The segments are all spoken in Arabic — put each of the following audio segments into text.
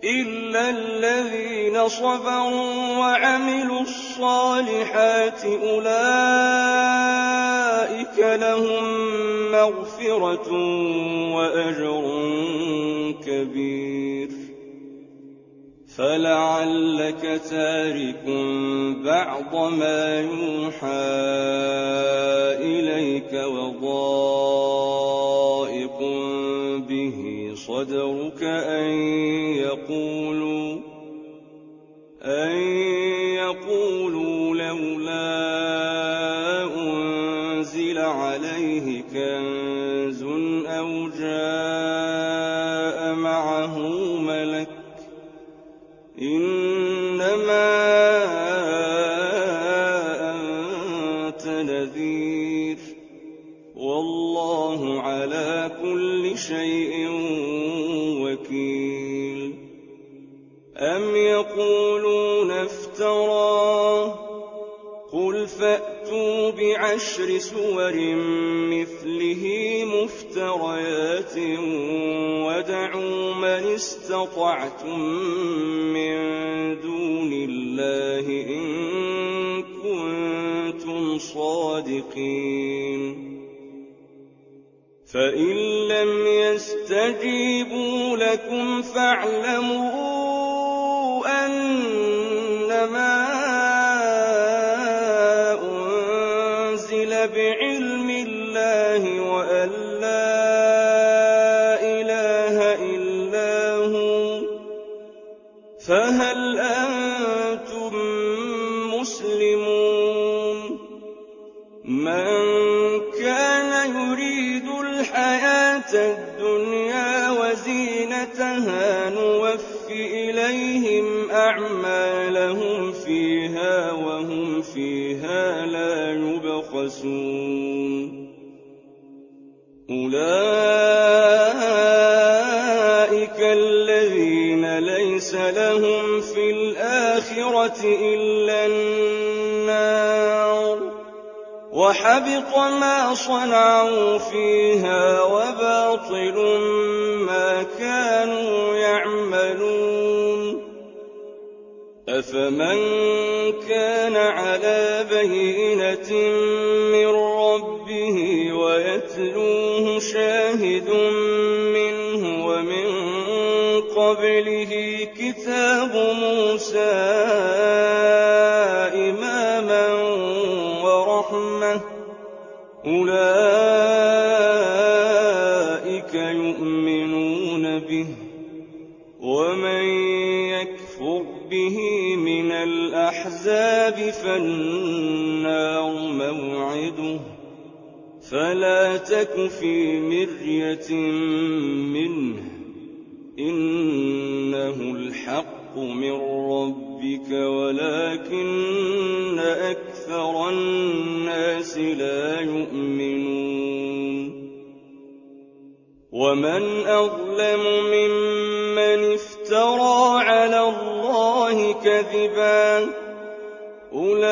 إلا الذين صبروا وعملوا الصالحات أولئك لهم مغفرة وأجر كبير. فلعلك تارك بعض ما يوحى إليك وضائق به صدرك أن يقولوا لولا أنزل عليه كنز أو جاء معه ملك إنما أنت نذير والله على كل شيء وكيل. أم يقولون افتراه قل فأتوا بعشر سور مثله مفتريات وادعوا من استطعتم من دون الله إن كنتم صادقين. فإن لم يستجيبوا لكم فاعلموا أنما أنزل بعلم الله وأن لا إله إلا هو فهل أنتم مسلمون؟ من كان يريد الحياة الدنيا وزينتها نوف إليهم أعمالهم فيها وهم فيها لا يبخسون. أولئك الذين ليس لهم في الآخرة إلا النار وحبط ما صنعوا فيها وباطل ما كانوا يعملون. أفمن كان على بينة من ربه ويتلوه شاهد منه ومن قبله كتاب موسى إماما ورحمة أولئك يؤمنون به ومن يكفر به من الأحزاب فالنار موعده فلا تك في مرية منه إنه الحق من ربك ولكن أكثر الناس لا يؤمنون. ومن أظلم ممن افترى على الله كذبا أولئك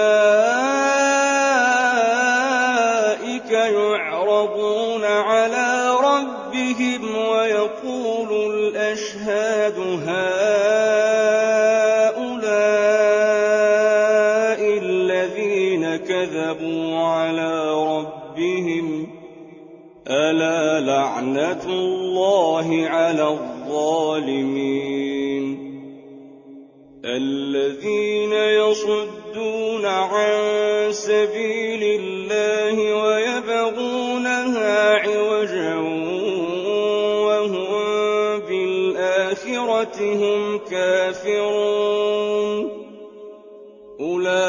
يعرضون على ربهم ويقول الأشهاد هؤلاء الذين كذبوا على ربهم ألا لعنة الله على الظالمين. الذين يصدون عن سبيل الله ويبغونها عوجا وهم بالآخرة هم كافرون أولئك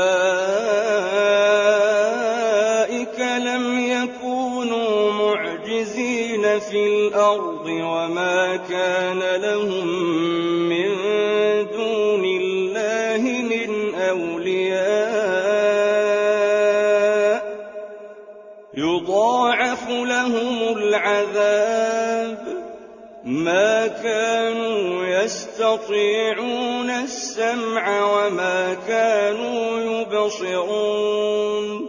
لم يكونوا معجزين في الأرض وما كان لهم من دون الله من أولياء يضاعف لهم العذاب ما كانوا يستطيعون السمع وما كانوا يبصرون